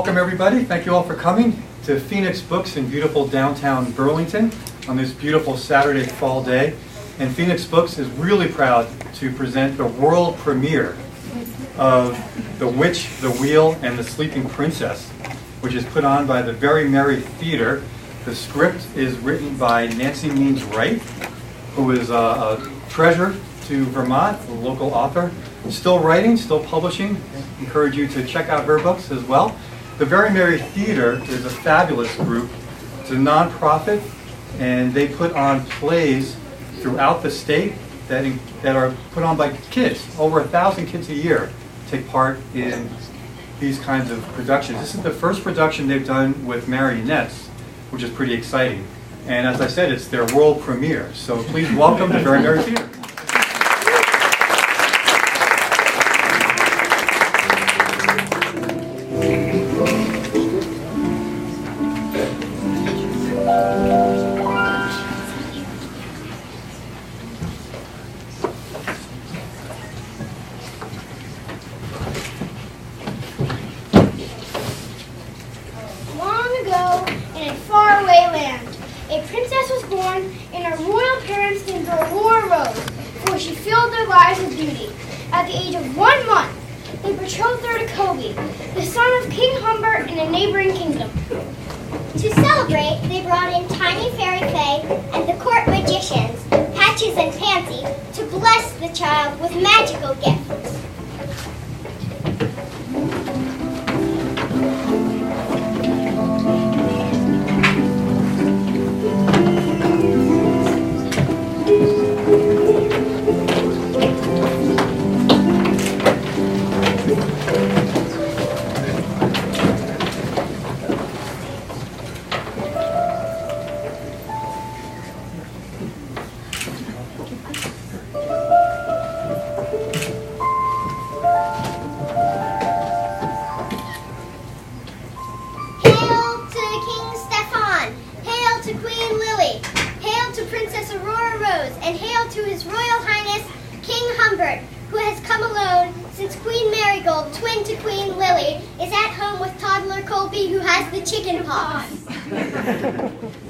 welcome everybody. Thank you all for coming to Phoenix Books in beautiful downtown Burlington on this beautiful Saturday fall day. And Phoenix Books is really proud to present the world premiere of The Witch, the Wheel, and the Sleeping Princess, which is put on by the Very Merry Theater. The script is written by Nancy Means Wright, who is a treasure to Vermont, a local author. Still writing, still publishing. Encourage you to check out her books as well. The Very Merry Theater is a fabulous group. It's a nonprofit, and they put on plays throughout the state that are put on by kids. Over 1,000 kids a year take part in these kinds of productions. This is the first production they've done with marionettes, which is pretty exciting. And as I said, it's their world premiere. So please welcome the Very Merry Theater. At the age of 1 month, they betrothed her to Kobe, the son of King Humbert in a neighboring kingdom. To celebrate, they brought in Tiny Fairy Fae and the court magicians, Patches and Pansy, to bless the child with magical gifts. And hail to His Royal Highness, King Humbert, who has come alone since Queen Marigold, twin to Queen Lily, is at home with toddler Colby, who has the chicken pox.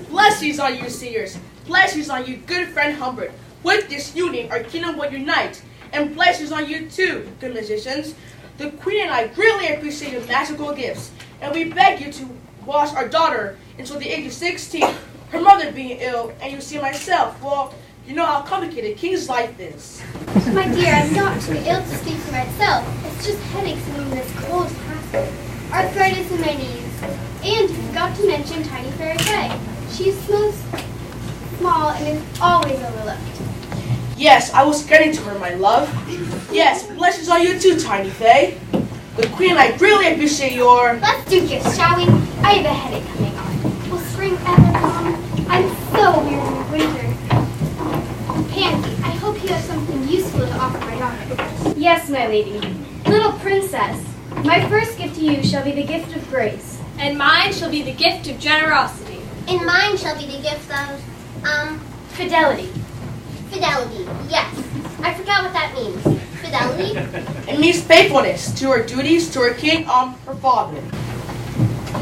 Blessings on you, seers. Blessings on you, good friend Humbert. With this union, our kingdom will unite. And blessings on you too, good musicians. The Queen and I greatly appreciate your magical gifts, and we beg you to watch our daughter until the age of 16, her mother being ill, and you see myself, well, you know how complicated King's life is. My dear, I'm not too ill to speak for myself. It's just headaches in this cold castle, arthritis in my knees, and you forgot to mention Tiny Fairy Fae. She's so small and is always overlooked. Yes, I was getting to her, my love. Yes, blessings on you too, Tiny Fae. The Queen and I really appreciate your... Let's do gifts, shall we? I have a headache coming on. Will spring ever come? I'm so weary of winter. Pansy, I hope you have something useful to offer my daughter. Yes, my lady. Little princess, my first gift to you shall be the gift of grace. And mine shall be the gift of generosity. And mine shall be the gift of, fidelity. Fidelity, yes. I forgot what that means. Fidelity? It means faithfulness to her duties, to her king, her father.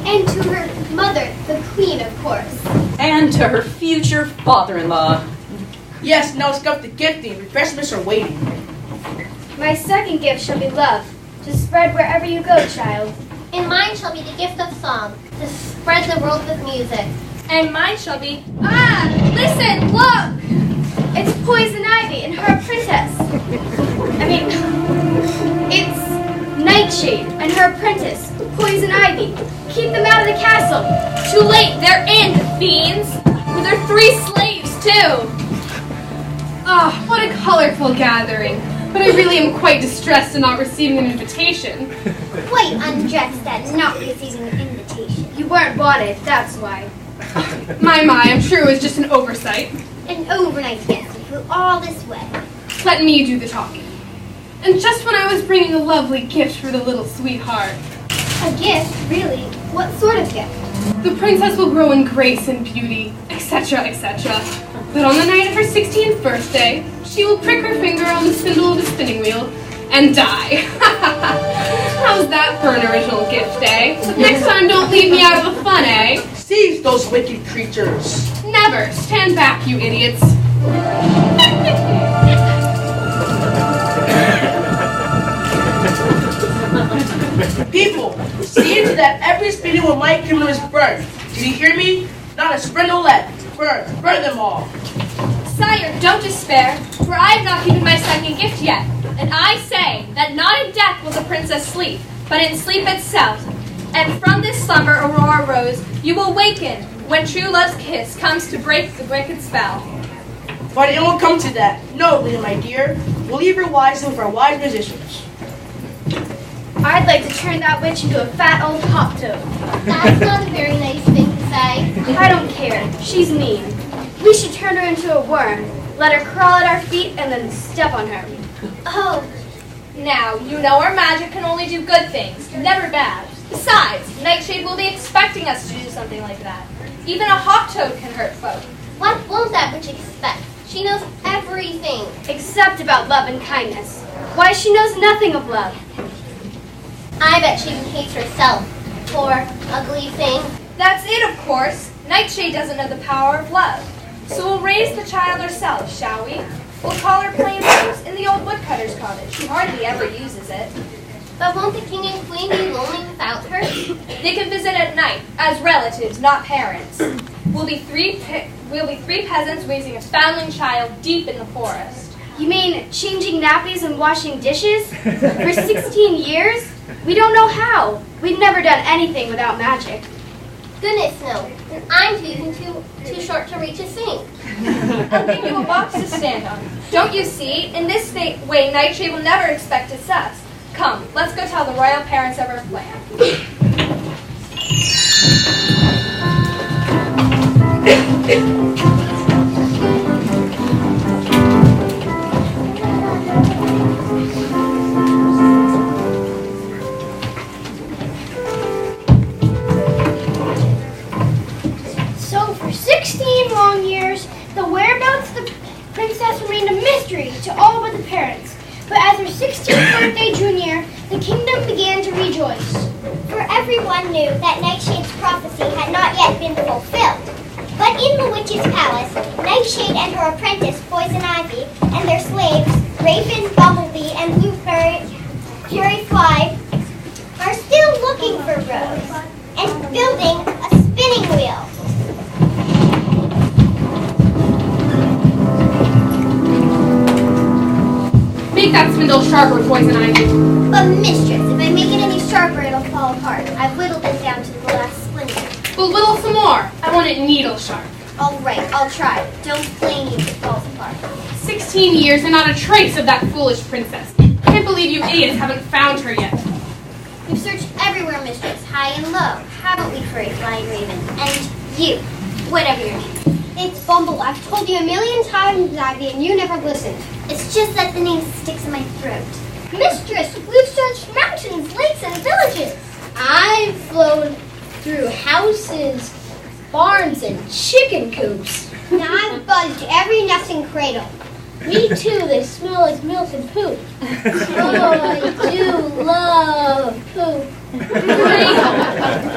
And to her mother, the queen, of course. And to her future father-in-law. Yes, now let's go up to gifting. Refreshments are waiting. My second gift shall be love, to spread wherever you go, child. And mine shall be the gift of song, to spread the world with music. And mine shall be... Ah! Listen! Look! It's Poison Ivy and her princess. It's Nightshade and her apprentice, Poison Ivy. Keep them out of the castle. Too late, they're in, fiends! With their 3 slaves, too! Ah, what a colorful gathering. But I really am quite distressed in not receiving an invitation. Quite undressed at not receiving an invitation. You weren't wanted, that's why. My, I'm sure it was just an oversight. An overnight guest who flew all this way. Let me do the talking. And just when I was bringing a lovely gift for the little sweetheart. A gift? Really? What sort of gift? The princess will grow in grace and beauty, etc., etc. But on the night of her 16th birthday, she will prick her finger on the spindle of the spinning wheel and die. How's that for an original gift, eh? Next time don't leave me out of the fun, eh? Seize those wicked creatures. Never. Stand back, you idiots. People, see to that every spindle with my kingdom is burned. Did you hear me? Not a spindle left. Burn, burn them all. Sire, don't despair, for I have not given my second gift yet. And I say that not in death will the princess sleep, but in sleep itself. And from this slumber, Aurora rose, you will waken when true love's kiss comes to break the wicked spell. But it won't come to that. No, Lena, my dear. We'll leave her wisely with our wise musicians. I'd like to turn that witch into a fat old hop toad. That's not a very nice thing to say. I don't care. She's mean. We should turn her into a worm, let her crawl at our feet, and then step on her. Oh, Now, you know our magic can only do good things, never bad. Besides, Nightshade will be expecting us to do something like that. Even a hop toad can hurt folk. what won't that witch expect? She knows everything. Except about love and kindness. Why, she knows nothing of love. I bet she even hates herself. Poor, ugly thing. That's it, of course. Nightshade doesn't know the power of love. So we'll raise the child ourselves, shall we? We'll call her Plain Rose in the old woodcutter's cottage. She hardly ever uses it. But won't the king and queen be lonely without her? They can visit at night, as relatives, not parents. We'll be three peasants raising a foundling child deep in the forest. You mean changing nappies and washing dishes? For 16 years? We don't know how. We've never done anything without magic. Goodness no. And I'm even too short to reach a sink. I'll give you a box to stand on. Don't you see? In this way, Nightshade will never expect to us. Come, let's go tell the royal parents of our plan. So for 16 long years, the whereabouts of the princess remained a mystery to all but the parents. But as her 16th birthday drew near, the kingdom began to rejoice. For everyone knew that Nightshade's prophecy had not yet been fulfilled. But in the witch's palace, Nightshade and her apprentice, Poison Ivy, and their slaves, Raven, Bumblebee, and Blueberry, Fury Fly, are still looking for Rose and building a spinning wheel. Make that spindle sharper, Poison Ivy. But mistress, if I make it any sharper, it'll fall apart. I've whittled it down to the last splinter. Well, whittle some more. I want it needle sharp. All right, I'll try. Don't blame me if it falls apart. 16 years and not a trace of that foolish princess. Can't believe you idiots haven't found her yet. We've searched everywhere, mistress, high and low. Haven't we, Furry Flying Raven? And you, whatever your name. It's Bumble. I've told you a million times, Ivy, and you never listened. It's just that the name sticks in my throat. Mistress, we've searched mountains, lakes, and villages. I've flown through houses, barns, and chicken coops. Now I've buzzed every nesting cradle. Me too, they smell like milk and poop. Oh, I do love poop.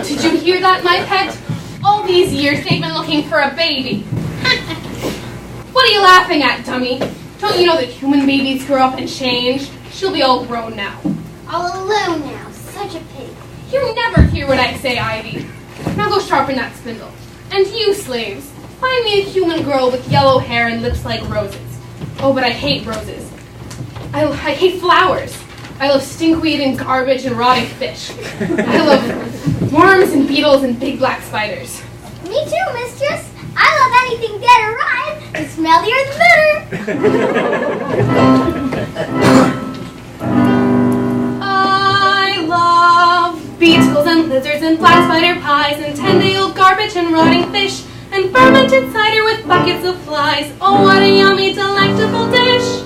Did you hear that, my pet? All these years they've been looking for a baby. What are you laughing at, dummy? Don't you know that human babies grow up and change? She'll be all grown now. All alone now, such a pity. You never hear what I say, Ivy. Now go sharpen that spindle. And you, slaves, find me a human girl with yellow hair and lips like roses. Oh, but I hate roses. I hate flowers. I love stinkweed and garbage and rotting fish. I love worms and beetles and big black spiders. Me too, mistress. I love anything dead or rotten. The smellier the better. I love beetles and lizards and black spider pies and 10-day-old garbage and rotting fish and fermented cider with buckets of flies. Oh, what a yummy, delectable dish!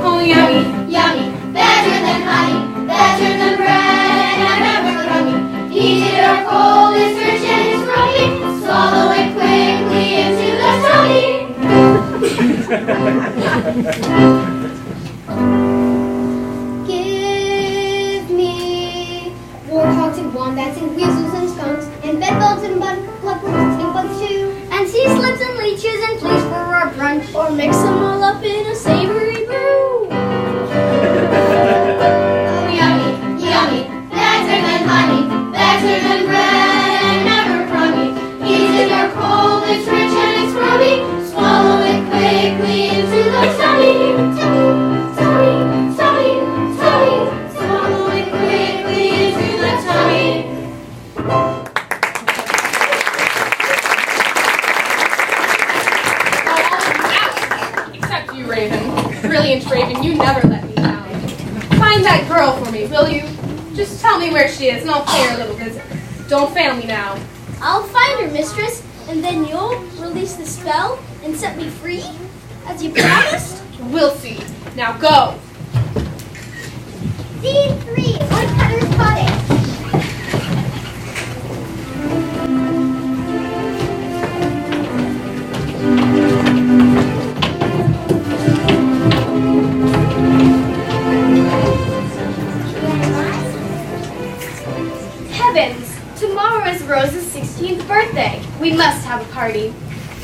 Oh, yummy. Yummy, better than honey, better than bread and pepperoni. Heated or cold, it's rich and it's runny. Swallow it quickly into the tummy. or mix them all up in a savory brew. Yummy, yummy, better than honey, better than bread and never crummy. Easy or cold, it's rich and it's grubby. Swallow it quickly into the tummy. Tummy, tummy, tummy, tummy. Swallow it quickly into the tummy. Except you, Raven. Brilliant Raven, you never let me down. Find that girl for me, will you? Just tell me where she is and I'll pay her a little visit. Don't fail me now. I'll find her, mistress, and then you'll release the spell and set me free, as you promised. We'll see. Now go. Scene 3, Woodcutter's Cottage. Heavens! Tomorrow is Rose's 16th birthday. We must have a party.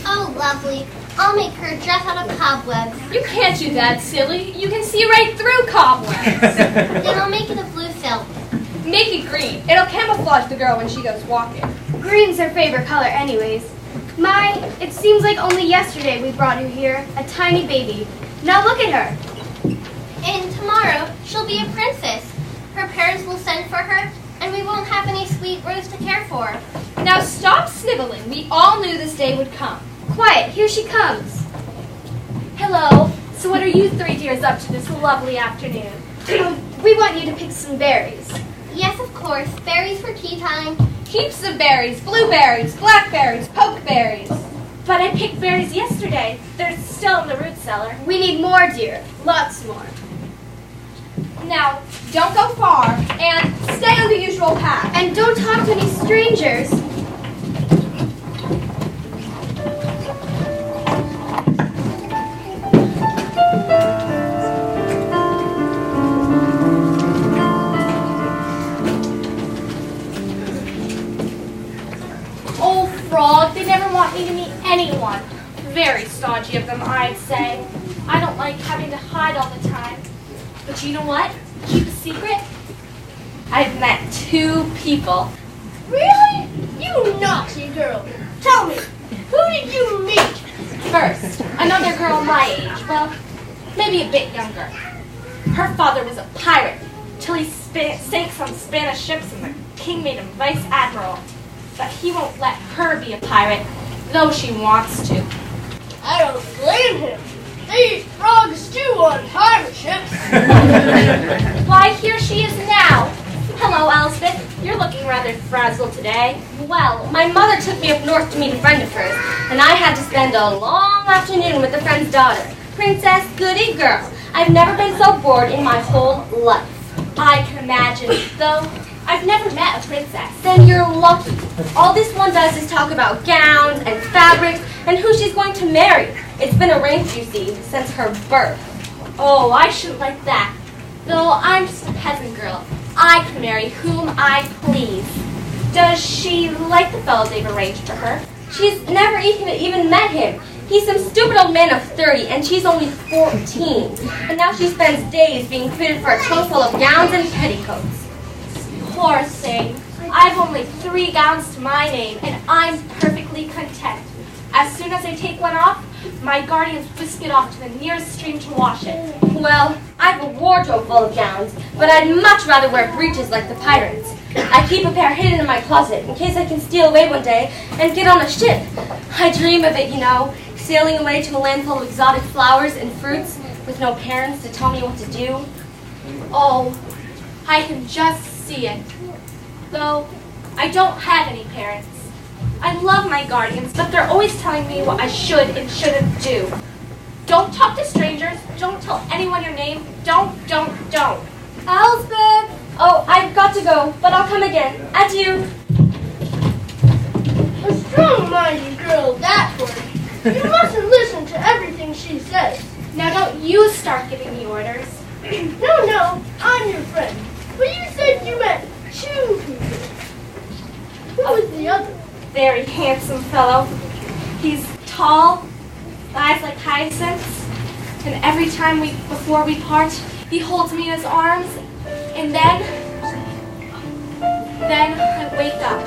Oh, lovely. I'll make her dress out of cobwebs. You can't do that, silly. You can see right through cobwebs. Then I'll make it of blue silk. Make it green. It'll camouflage the girl when she goes walking. Green's her favorite color anyways. My, it seems like only yesterday we brought her here, a tiny baby. Now look at her. And tomorrow, she'll be a princess. Her parents will send for her, and we won't have any sweet Rose to care for. Now stop sniveling. We all knew this day would come. Quiet, here she comes. Hello. So what are you three dears up to this lovely afternoon? We want you to pick some berries. Yes, of course. Berries for tea time. Heaps of berries, blueberries, blackberries, pokeberries. But I picked berries yesterday. They're still in the root cellar. We need more, dear. Lots more. Now, don't go far, and stay on the usual path. And don't talk to any strangers. Old frog, they never want me to meet anyone. Very stodgy of them, I'd say. I don't like having to hide all the time. But you know what? Keep a secret. I've met 2 people. Really? You naughty girl. Tell me, who did you meet? First, another girl my age, well, maybe a bit younger. Her father was a pirate, till he sank some Spanish ships and the king made him vice admiral. But he won't let her be a pirate, though she wants to. I don't blame him. They eat frogs too on pirate ships. Why, here she is now. Hello, Elspeth. You're looking rather frazzled today. Well, my mother took me up north to meet a friend of hers, and I had to spend a long afternoon with the friend's daughter, Princess Goody Girl. I've never been so bored in my whole life. I can imagine, though I've never met a princess. Then you're lucky. All this one does is talk about gowns and fabrics and who she's going to marry. It's been arranged, you see, since her birth. Oh, I shouldn't like that. Though I'm just a peasant girl, I can marry whom I please. Does she like the fellow they've arranged for her? She's never even met him. He's some stupid old man of 30, and she's only 14. And now she spends days being fitted for a trunk full of gowns and petticoats. Poor thing. I've only 3 gowns to my name, and I'm perfectly content. As soon as I take one off, my guardians whisk it off to the nearest stream to wash it. Well, I have a wardrobe full of gowns, but I'd much rather wear breeches like the pirates. I keep a pair hidden in my closet in case I can steal away one day and get on a ship. I dream of it, you know, sailing away to a land full of exotic flowers and fruits with no parents to tell me what to do. Oh, I can just see it. Though I don't have any parents. I love my guardians, but they're always telling me what I should and shouldn't do. Don't talk to strangers. Don't tell anyone your name. Don't. Elspeth! Oh, I've got to go, but I'll come again. Adieu. A strong-minded girl, that one. You mustn't listen to everything she says. Now don't you start giving me orders. No, I'm your friend. But you said you met 2 people. Who was the other? Very handsome fellow. He's tall, eyes like hyacinths. And every time before we part, he holds me in his arms. And then I wake up.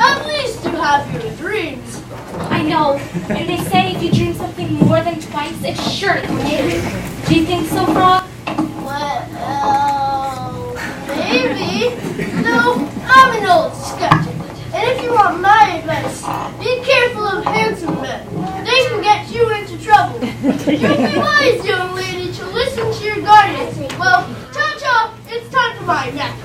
At least you have your dreams. I know, and they say if you dream something more than twice, it's sure to come true. Do you think so, Frog? Well, maybe. No, I'm an old skeptic. And if you want my advice, be careful of handsome men. They can get you into trouble. You'll be wise, young lady, to listen to your guardians. Well, cha-cha, it's time for my nap.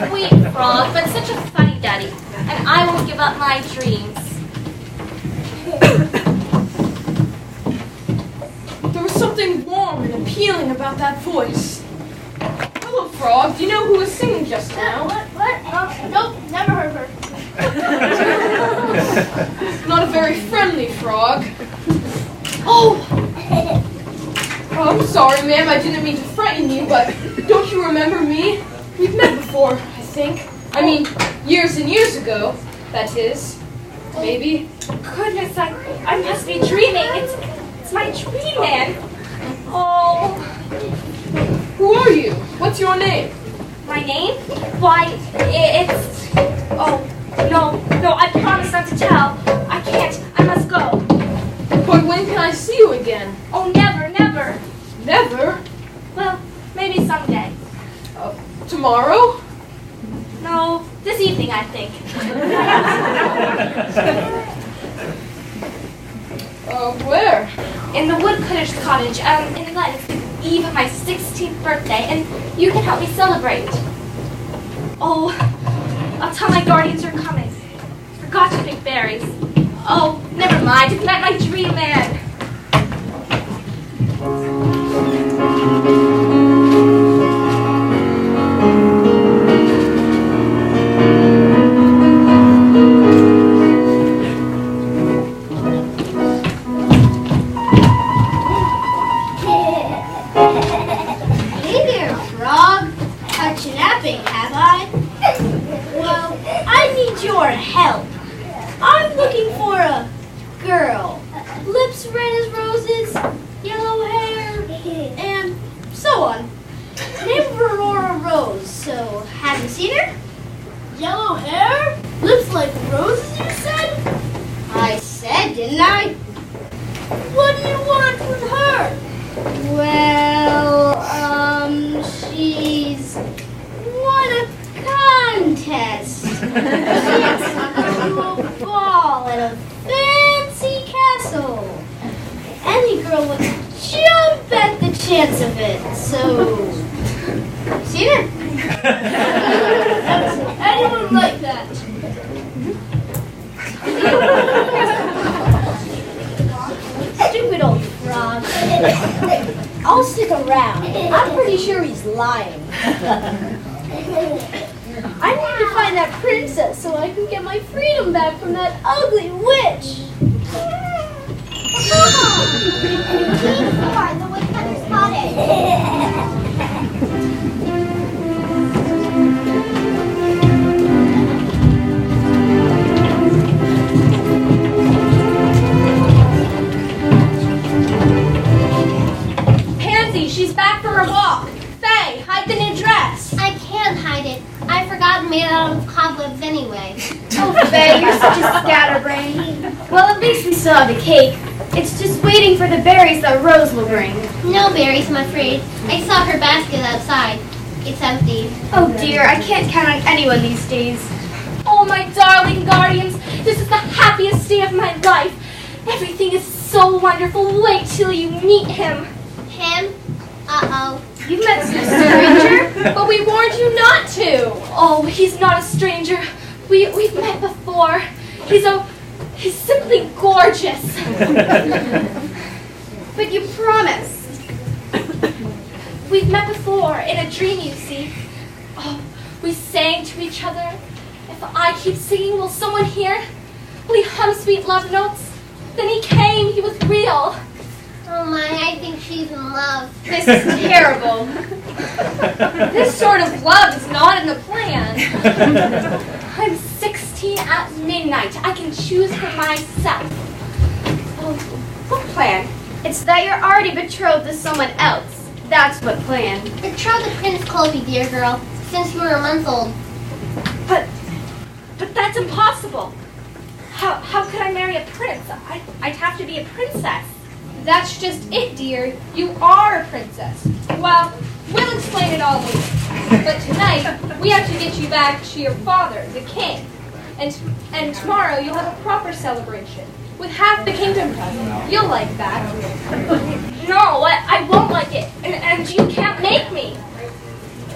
Sweet Frog, but such a funny daddy. And I won't give up my dreams. There was something warm and appealing about that voice. Hello, Frog. Do you know who was singing just now? What? Nope, never heard her. Not a very friendly frog. Oh, I'm sorry, ma'am. I didn't mean to frighten you, but don't you remember me? We've met before, I think. I mean, years and years ago, that is. Maybe. Goodness, I must be dreaming. It's my dream man. Oh. Who are you? What's your name? My name? Why, it's... Oh, no, I promise not to tell. I can't. I must go. But when can I see you again? Oh, never. Never? Well, maybe someday. Tomorrow? No, this evening, I think. Where? In the woodcutter's cottage, in Lent. eve of my 16th birthday, and you can help me celebrate. Oh, I'll tell my guardians you're coming. Forgot to pick berries. Oh, never mind. It's met my dream man. Hey there, frog. Caught you napping, have I? Well, I need your help. I'm looking for a girl. Lips red as roses, yellow hair, and so on. Name of Aurora Rose, so have you seen her? Yellow hair? Lips like roses, you said? I said, didn't I? What do you want with her? Well, she's won a contest. She's to a ball at a fancy castle. Any girl would jump at the chance of it, so... Seen her? Anyone like that? Stupid old frog. I'll stick around. I'm pretty sure he's lying. I need to find that princess so I can get my freedom back from that ugly witch. The woodcutter spotted. She's back for her walk. Faye, hide the new dress. I can't hide it. I forgot it made out of cobwebs anyway. Oh, Faye, you're such a scatterbrain. Well, at least we still have the cake. It's just waiting for the berries that Rose will bring. No berries, I'm afraid. I saw her basket outside. It's empty. Oh dear, I can't count on anyone these days. Oh, my darling guardians, this is the happiest day of my life. Everything is so wonderful. Wait till you meet him. Him? Uh-oh. You've met some stranger? But we warned you not to. Oh, he's not a stranger. We've met before. He's simply gorgeous. But you promised. We've met before in a dream, you see. Oh, we sang to each other. If I keep singing, will someone hear? We hum sweet love notes. Then he came. He was real. Oh my, I think she's in love. This is terrible. This sort of love is not in the plan. I'm 16 at midnight. I can choose for myself. Oh, what plan? It's that you're already betrothed to someone else. That's what plan. Betrothed to Prince Colby, dear girl, since you were a month old. But that's impossible. How could I marry a prince? I'd have to be a princess. That's just it, dear. You are a princess. Well, we'll explain it all later. But tonight, we have to get you back to your father, the king. And tomorrow, you'll have a proper celebration with half the kingdom present. You'll like that. No, I won't like it. And you can't make me.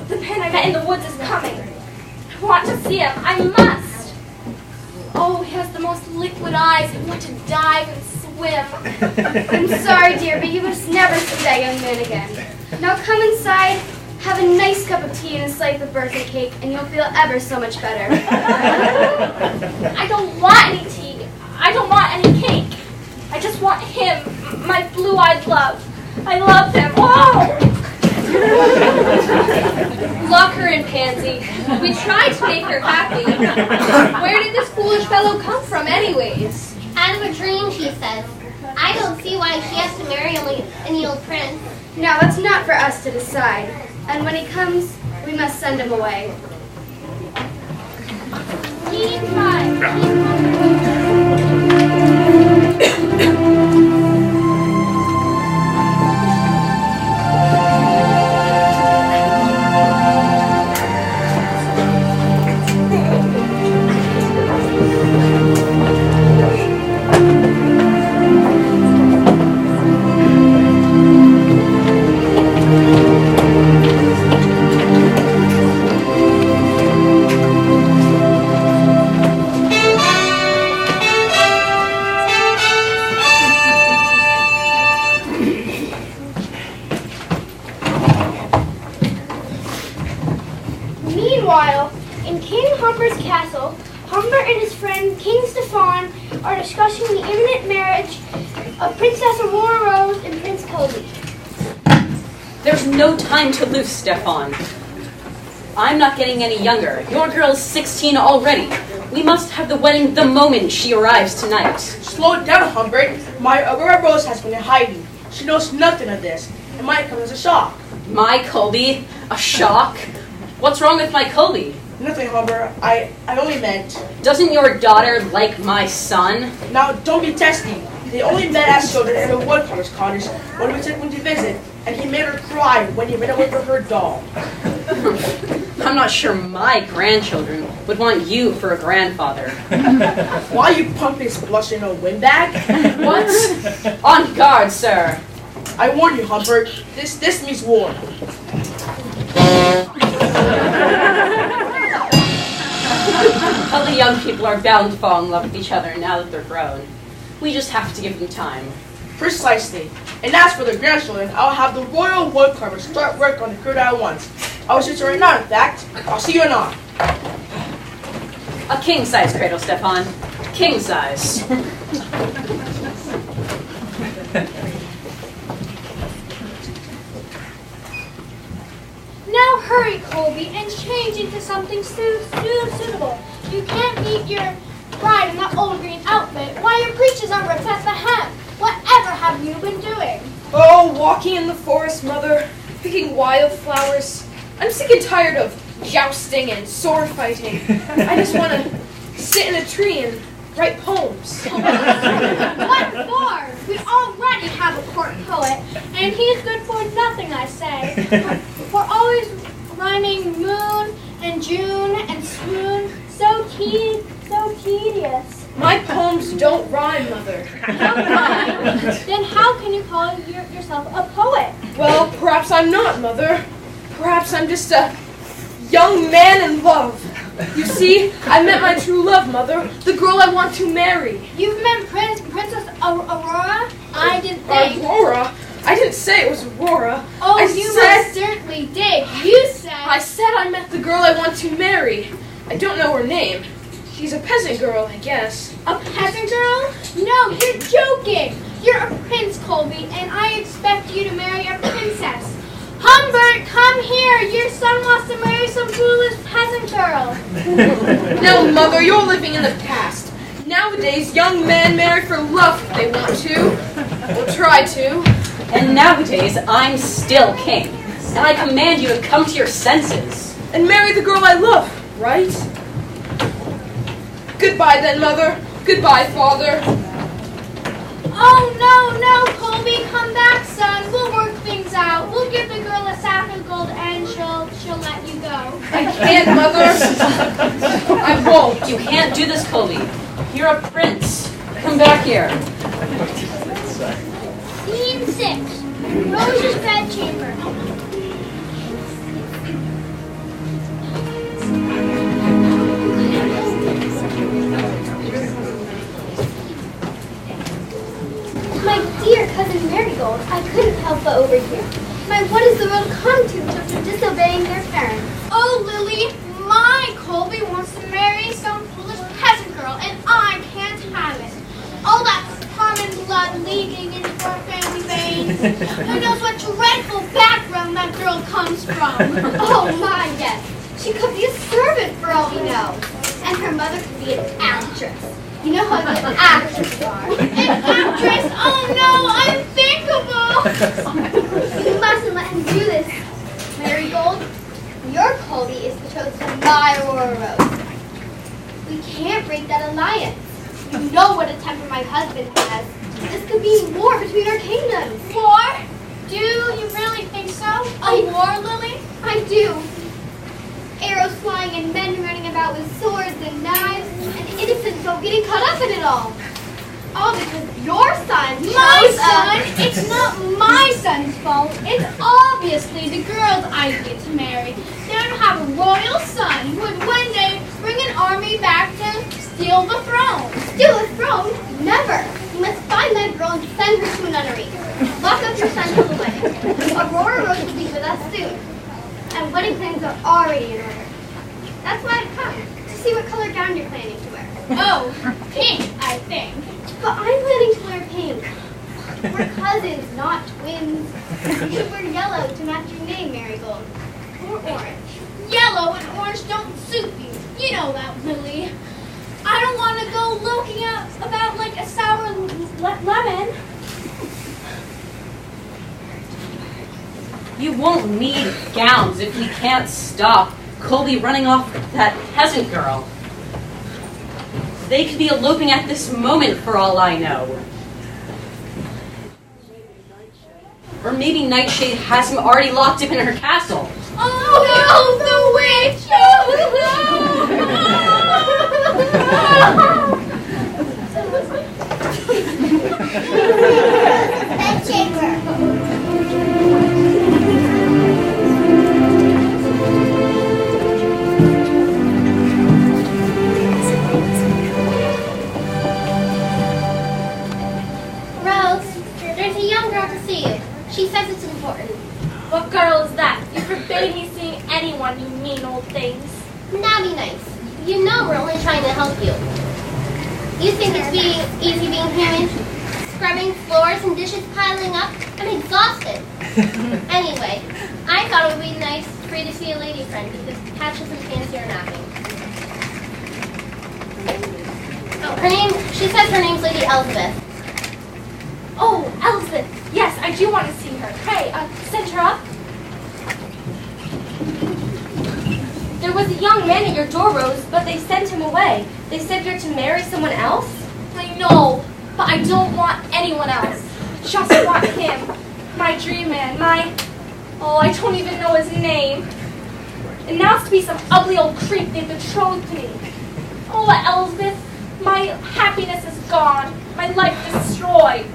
The man I met in the woods is coming. I want to see him. I must. Oh, he has the most liquid eyes. I want to dive and swim. I'm sorry, dear, but you must never see that young man again. Now come inside, have a nice cup of tea and a slice of birthday cake, and you'll feel ever so much better. I don't want any tea. I don't want any cake. I just want him, my blue-eyed love. I love him. Oh! Lock her in, Pansy. We tried to make her happy. Where did this foolish fellow come from, anyways? Out of a dream, she says. I don't see why she has to marry only an old prince. Now, that's not for us to decide. And when he comes, we must send him away. Leave mine. while, in King Humber's castle, Humber and his friend King Stefan are discussing the imminent marriage of Princess Aurora Rose and Prince Colby. There's no time to lose, Stefan. I'm not getting any younger. Your girl's 16 already. We must have the wedding the moment she arrives tonight. Slow down, Humbert. My Aurora Rose has been in hiding. She knows nothing of this. It might come as a shock. My Colby? A shock? What's wrong with my Colby? Nothing, Humbert. I only meant... Doesn't your daughter like my son? Now, don't be testy. They only met as children in a woodcutter's cottage when we took them to visit, and he made her cry when he ran away from her doll. I'm not sure my grandchildren would want you for a grandfather. Why you pump his blushing old windbag? What? On guard, sir. I warn you, Humbert. This means war. All the young people are bound to fall in love with each other now that they're grown. We just have to give them time. Precisely. And as for the grandchildren, I'll have the royal woodcarver start work on the crew at once. I will shoot you right now, in fact. I'll see you anon. A king-size cradle, Stefan. King-size. Now hurry, Colby, and change into something suitable. You can't meet your bride in that old green outfit while your breeches are ripped at the hem. Whatever have you been doing? Oh, walking in the forest, Mother, picking wildflowers. I'm sick and tired of jousting and sword fighting. I just want to sit in a tree and write poems. What for? We already have a court poet, and he's good for nothing, I say. We're always rhyming moon and June and swoon. So tedious. My poems don't rhyme, Mother. Don't rhyme? Then how can you call yourself a poet? Well, perhaps I'm not, Mother. Perhaps I'm just a young man in love. You see, I met my true love, Mother, the girl I want to marry. You've met Princess Aurora? I didn't think. Aurora? I didn't say it was Aurora. Oh, I you said, most certainly did. You said... I said I met the girl I want to marry. I don't know her name. She's a peasant girl, I guess. A peasant girl? No, you're joking. You're a prince, Colby, and I expect you to marry a princess. Humbert, come here. Your son wants to marry some foolish peasant girl. No, Mother, you're living in the past. Nowadays, young men marry for love if they want to. Or try to. And nowadays, I'm still king. And I command you to come to your senses. And marry the girl I love, right? Goodbye then, Mother. Goodbye, Father. Oh, no, Colby. Come back, son. We'll work things out. We'll give the girl a sack of gold and she'll let you go. I can't, Mother. I won't. You can't do this, Colby. You're a prince. Come back here. Scene 6. Rose's bedchamber. My dear cousin Marigold, I couldn't help but overhear. What does the world come to children disobeying their parents? Oh, Lily, my Colby wants to marry some foolish peasant girl, and I can't have it. All that common blood leaking into our family veins. Who knows what dreadful background that girl comes from? Oh, my, yes. She could be a servant for all we know. And her mother could be an actress. You know how good actresses are. An actress? Oh no, unthinkable! You mustn't let him do this, Marigold. Your Colby is betrothed to my Aurora Rose. We can't break that alliance. You know what a temper my husband has. This could be war between our kingdoms. War? Do you really think so? A war, Lily? I do. Arrows flying and men running about with swords and knives, and innocent folk getting caught up in it all. All because your son chose It's not my son's fault. It's obviously the girl's idea to marry. They're to have a royal son who would one day bring an army back to steal the throne. Steal the throne? Never. You must find that girl and send her to a nunnery. Lock up your son till the wedding. Aurora Rose will be with us soon. And wedding plans are already in order. That's why I've come, to see what color gown you're planning to wear. Oh, pink, I think. But I'm planning to wear pink. We're cousins, not twins. You should wear yellow to match your name, Marigold. Or orange. Yellow and orange don't suit you. You know that, Lily. I don't want to go looking about like a sour lemon. You won't need gowns if we can't stop Colby running off with that peasant girl. They could be eloping at this moment for all I know. Or maybe Nightshade has him already locked up in her castle. Oh no, the witch! Bedchamber. Rose, there's a young girl to see you. She says it's important. What girl is that? You forbade me seeing anyone, you mean old things. Now be nice. You know we're only trying to help you. You think it's easy being human? Scrubbing floors and dishes piling up? I'm exhausted. Anyway, I thought it would be nice for you to see a lady friend because Patch isn't fancy or napping. Oh, she says her name's Lady Elizabeth. Oh, Elizabeth. Yes, I do want to see her. Pray, send her up. There was a young man at your door, Rose, but they sent him away. They said you're to marry someone else? I know, but I don't want anyone else. Just want him. My dream man, I don't even know his name. And now it's to be some ugly old creep they betrothed to me. Oh, Elizabeth, my happiness is gone. My life destroyed.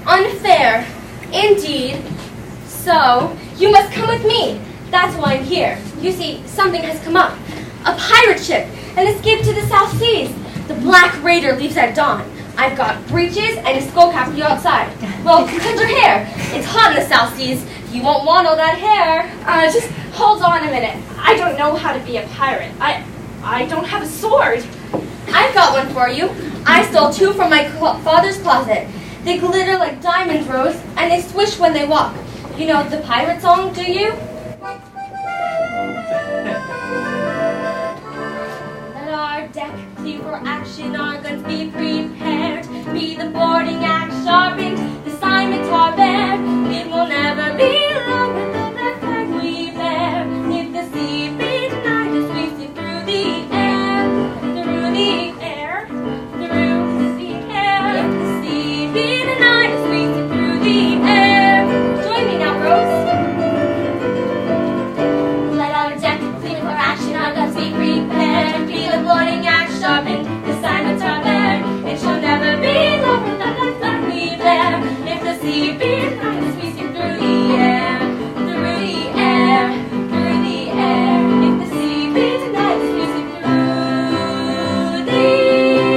Unfair. Indeed. So, you must come with me. That's why I'm here. You see, something has come up. A pirate ship, an escape to the South Seas. The Black Raider leaves at dawn. I've got breeches and a skull cap for you outside. Well, cut your hair. It's hot in the South Seas. You won't want all that hair. Just hold on a minute. I don't know how to be a pirate. I don't have a sword. I've got one for you. I stole two from my father's closet. They glitter like diamonds, Rose, and they swish when they walk. You know the pirate song, do you? Let our deck clear for action, our guns be prepared. Be the boarding axe sharpened, the scimitar bared. It will never be long until that flag we bear. If the sea be denied, just sweeping through the air, through the air, through the air. If the sea be denied, just sweeping through the air. Join me now, Rose. Let our deck clear for action, our guns be prepared. Be the boarding axe sharpened, the scimitar bared. It shall never be long without that flag we bear. If the sea be denied, just sweeping through the air, through the air, through the air. If the sea be denied, just sweeping through the air.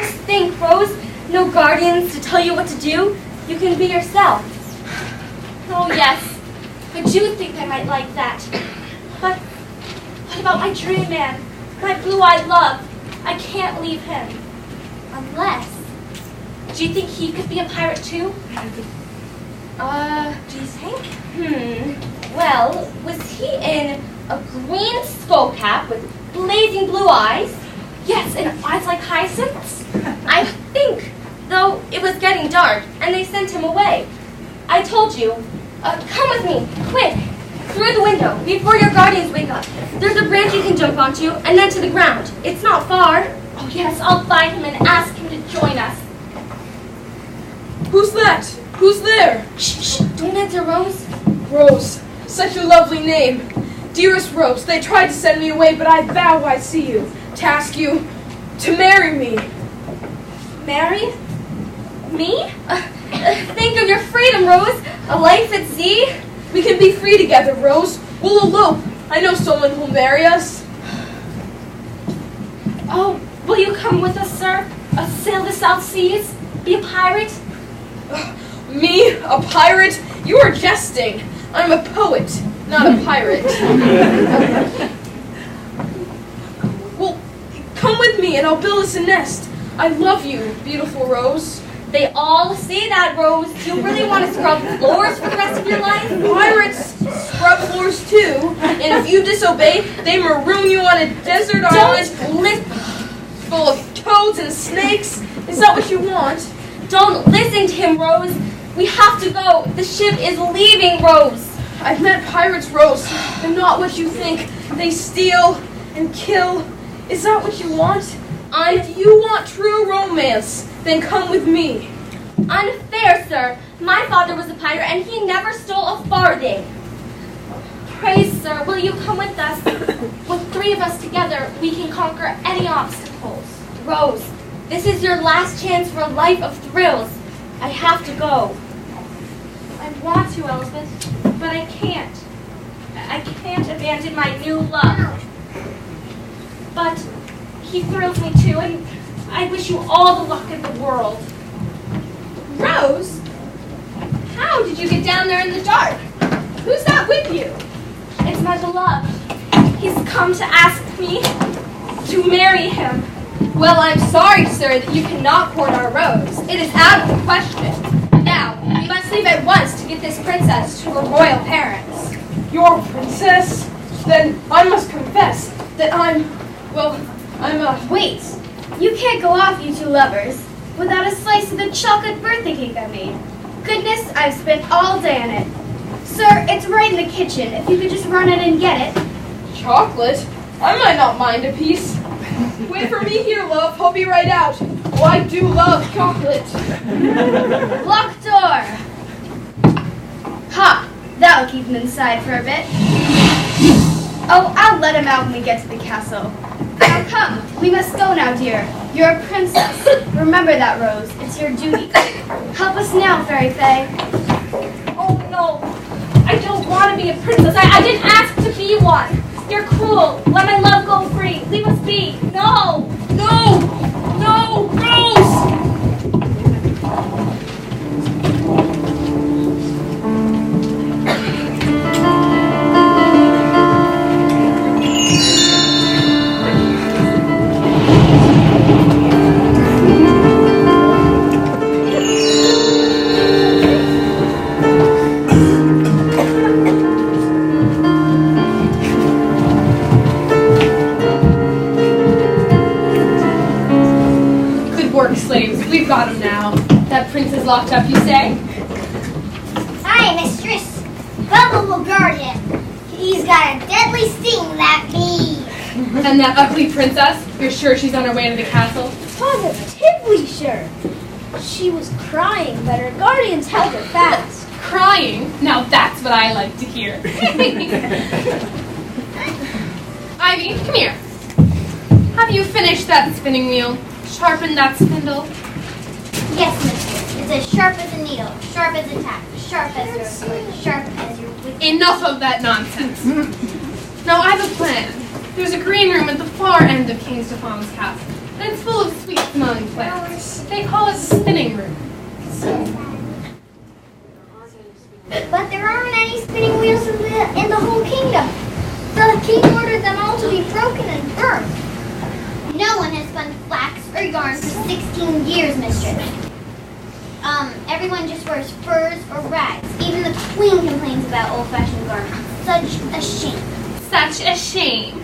Just think, Rose. No guardians to tell you what to do. You can be yourself. Oh, yes. I do think I might like that. But what about my dream man? My blue-eyed love? I can't leave him. Unless... Do you think he could be a pirate too? Do you think? Well, was he in a green skull cap with blazing blue eyes? Yes, and eyes like hyacinths? I think, though it was getting dark, and they sent him away. I told you. Come with me, quick, through the window, before your guardians wake up. There's a branch you can jump onto, and then to the ground. It's not far. Oh yes, I'll find him and ask him to join us. Who's that? Who's there? Shh, don't answer, Rose. Rose. Such a lovely name. Dearest Rose, they tried to send me away, but I vow I'd see you. To ask you to marry me. Marry? Me? Think of your freedom, Rose. A life at sea. We can be free together, Rose. We'll elope. I know someone who'll marry us. Oh, will you come with us, sir? Sail the South Seas? Be a pirate? Me? A pirate? You are jesting. I'm a poet, not a pirate. Well, come with me and I'll build us a nest. I love you, beautiful Rose. They all say that, Rose. Do you really want to scrub floors for the rest of your life? Pirates scrub floors too, and if you disobey, they maroon you on a desert island full of toads and snakes. Is that what you want? Don't listen to him, Rose. We have to go. The ship is leaving, Rose. I've met pirates, Rose. They're not what you think. They steal and kill. Is that what you want? If you want true romance, then come with me. Unfair, sir. My father was a pirate and he never stole a farthing. Pray, sir, will you come with us? With 3 of us together, we can conquer any obstacles. Rose, this is your last chance for a life of thrills. I have to go. I want to, Elspeth, but I can't. I can't abandon my new love. But he thrills me too, and I wish you all the luck in the world. Rose? How did you get down there in the dark? Who's that with you? It's my beloved. He's come to ask me to marry him. Well, I'm sorry, sir, that you cannot court our Rose. It is out of the question. Now, we must leave at once to get this princess to her royal parents. Your princess? Then I must confess that I'm a... Wait, you can't go off, you 2 lovers, without a slice of the chocolate birthday cake I made. Goodness, I've spent all day on it. Sir, it's right in the kitchen. If you could just run in and get it. Chocolate? I might not mind a piece. Wait for me here, love. I'll be right out. Oh, I do love chocolate. Locked door. Ha! That'll keep him inside for a bit. Oh, I'll let him out when we get to the castle. Now come, we must go now, dear. You're a princess. Remember that, Rose. It's your duty. Help us now, Fairy Faye. Oh, no. I don't want to be a princess. I didn't ask to be one. You're cruel. Let my love go free. Leave us be. No. No! No! Rose! Slaves, we've got him now. That prince is locked up, you say? Aye, mistress. Bubble will guard him. He's got a deadly sting, that bee. And that ugly princess, you're sure she's on her way to the castle? Positively sure. She was crying, but her guardians held her fast. Crying? Now that's what I like to hear. Ivy, come here. Have you finished that spinning wheel? Sharpen that spindle? Yes, mistress. It's as sharp as a needle, sharp as a tack, sharp as your sword, sharp as your wit. Enough of that nonsense. Now I have a plan. There's a green room at the far end of King Stephan's castle, and it's full of sweet-smelling plants. They call it the spinning room. But there aren't any spinning wheels in the whole kingdom. The king ordered them all to be broken and burned. No one has spun flax or yarn for 16 years, mistress. Everyone just wears furs or rags. Even the queen complains about old-fashioned garments. Such a shame. Such a shame.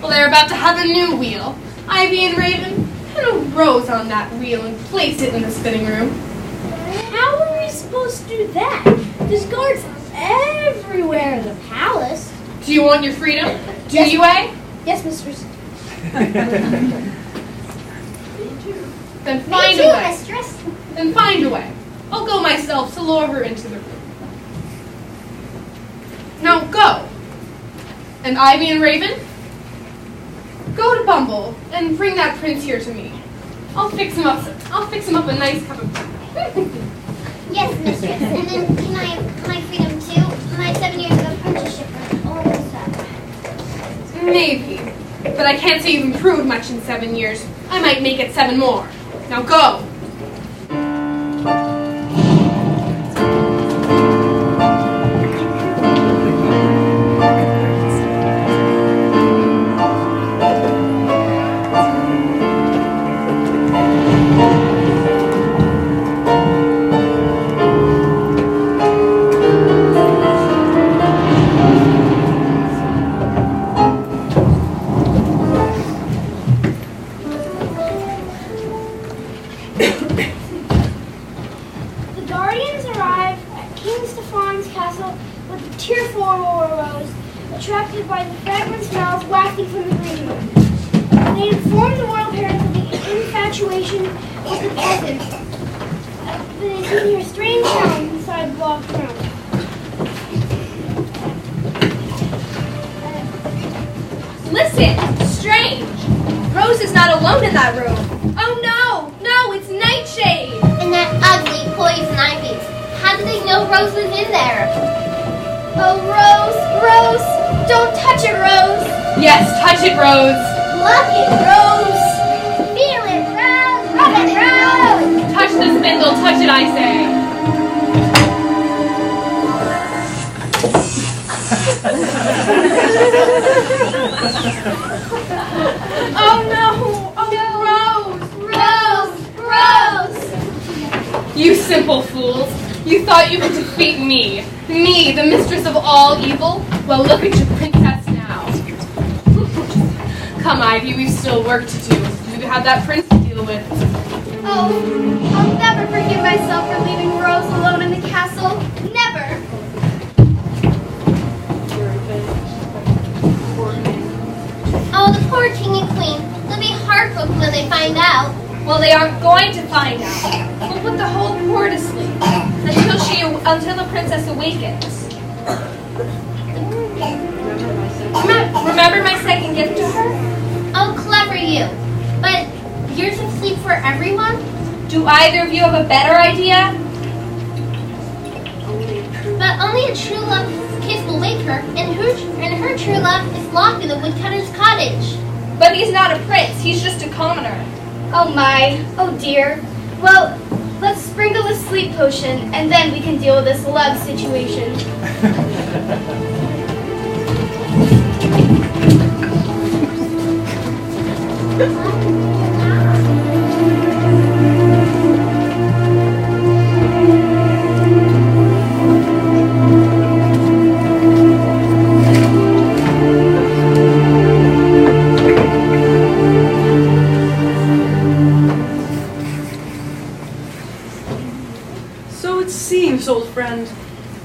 Well, they're about to have a new wheel. Ivy and Raven, put a rose on that wheel and place it in the spinning room. How are we supposed to do that? There's guards everywhere in the palace. Do you want your freedom? Do you, eh? Yes, mistress. Then find Me a too, way. mistress. Then find a way. I'll go myself to lure her into the room. Now go. And Ivy and Raven, go to Bumble and bring that prince here to me. I'll fix him up a nice cup of tea. Yes, mistress. And then can I have my freedom too? My 7 years of apprenticeship are almost up. Maybe. But I can't say you've improved much in 7 years. I might make it 7 more. Now go! Attracted by the fragrant smells wafting from the green room. They informed the royal parents of the infatuation of the peasants. They could hear strange sounds inside the locked room. Listen! Strange! Rose is not alone in that room. Oh no! No, it's Nightshade! And that ugly poison ivy. How do they know Rose was in there? Oh, Rose, Rose! Don't touch it, Rose! Yes, touch it, Rose! Love it, Rose! Feel it, Rose! Love it, Rose! Touch the spindle, touch it, I say! Oh no! Oh, Rose! Rose! You simple fools! You thought you could defeat me! Me, the mistress of all evil? Well, look at your princess now. Come, Ivy, we've still work to do. You have that prince to deal with. Oh, I'll never forgive myself for leaving Rose alone in the castle. Never! Oh, the poor king and queen. They'll be heartbroken when they find out. Well, they aren't going to find out. We'll put the whole court to sleep until the princess awakens. Remember my second gift to her? Oh, clever you. But yours of sleep for everyone? Do either of you have a better idea? But only a true love's kiss will wake her, and her true love is locked in the woodcutter's cottage. But he's not a prince, he's just a commoner. Oh my, oh dear. Well, let's sprinkle the sleep potion, and then we can deal with this love situation. So it seems, old friend,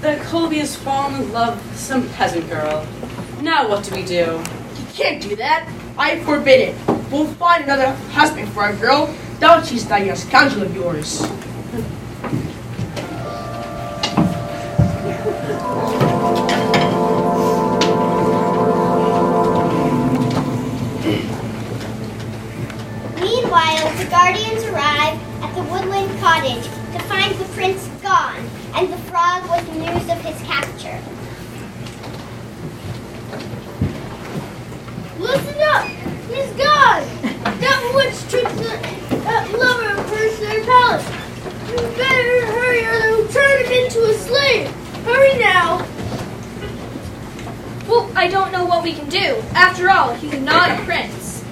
that Colby has fallen in love with some peasant girl. Now what do we do? You can't do that. I forbid it. We'll find another husband for our girl. Doubt she's that young scoundrel of yours. Meanwhile, the guardians arrive at the woodland cottage to find the prince gone and the frog with news of his capture. Listen up! He's gone! That witch took that lover of hers to their palace. You better hurry or they'll turn him into a slave! Hurry now! Well, I don't know what we can do. After all, he's not a prince.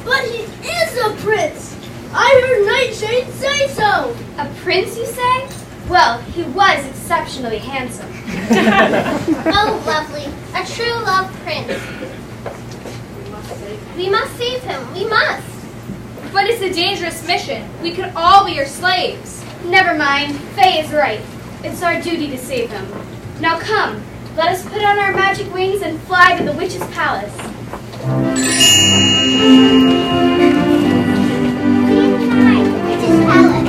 But he is a prince! I heard Nightshade say so! A prince, you say? Well, he was exceptionally handsome. Oh, lovely. A true love prince. We must save him. We must. But it's a dangerous mission. We could all be your slaves. Never mind, Faye is right. It's our duty to save him. Now come, let us put on our magic wings and fly to the witch's palace. Witch's palace.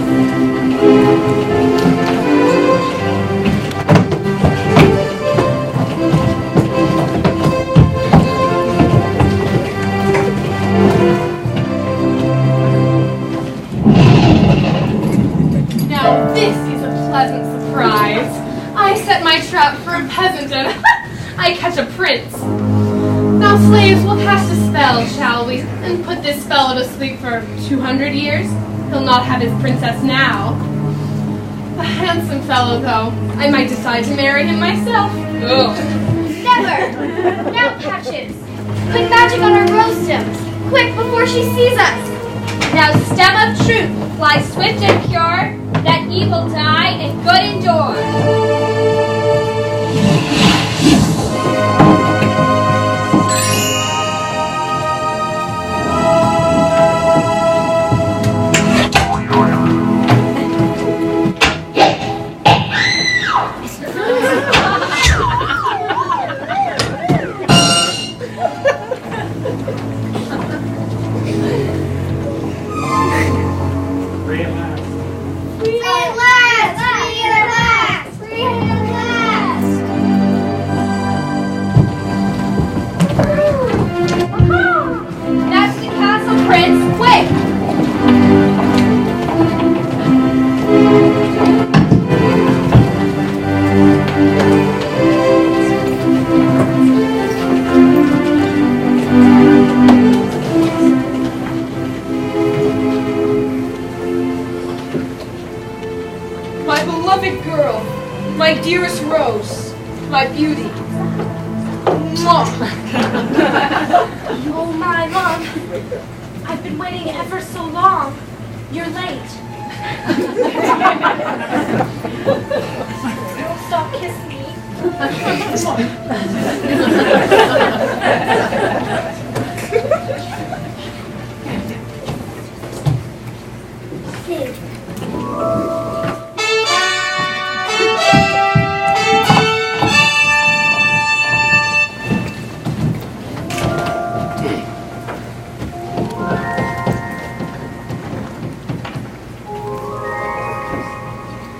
Now this is a pleasant surprise. I set my trap for a peasant and I catch a prince. Now slaves, we'll cast a spell, shall we, and put put this fellow to sleep for 200 years. He'll not have his princess now. A handsome fellow, though. I might decide to marry him myself. Ugh. Never! Now, Patches, put magic on our rose stems. Quick, before she sees us. Now, stem of truth, fly swift and pure, that evil die and good endure. My dearest Rose, my beauty. Mwah. Oh my, Mom. I've been waiting ever so long. You're late. Don't stop kissing me.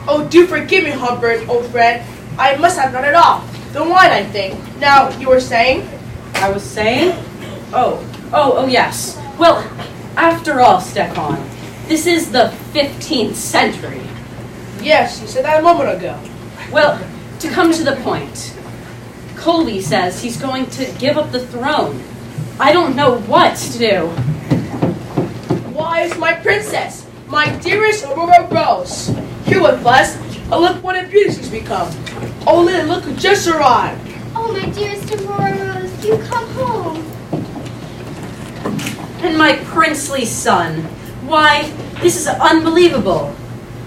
Oh, do forgive me, Humbert, old friend. I must have done it off. The wine, I think. Now, you were saying? I was saying? Oh, yes. Well, after all, Stefan, this is the 15th century. Yes, you said that a moment ago. Well, to come to the point, Colby says he's going to give up the throne. I don't know what to do. Why, it's my princess, my dearest Aurora Rose. Here with us, and look what a beauty she's become. Oh, Lily, look who just arrived. Oh, my dearest Aurora Rose, you come home. And my princely son. Why, this is unbelievable.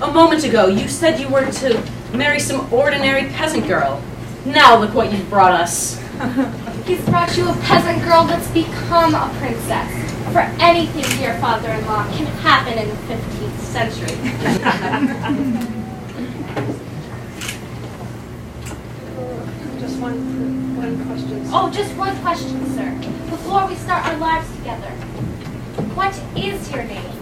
A moment ago, you said you were to marry some ordinary peasant girl. Now look what you've brought us. He's brought you a peasant girl that's become a princess. For anything, dear father-in-law, can happen in the 15th century. Just one question. Oh, just one question, sir. Before we start our lives together. What is your name?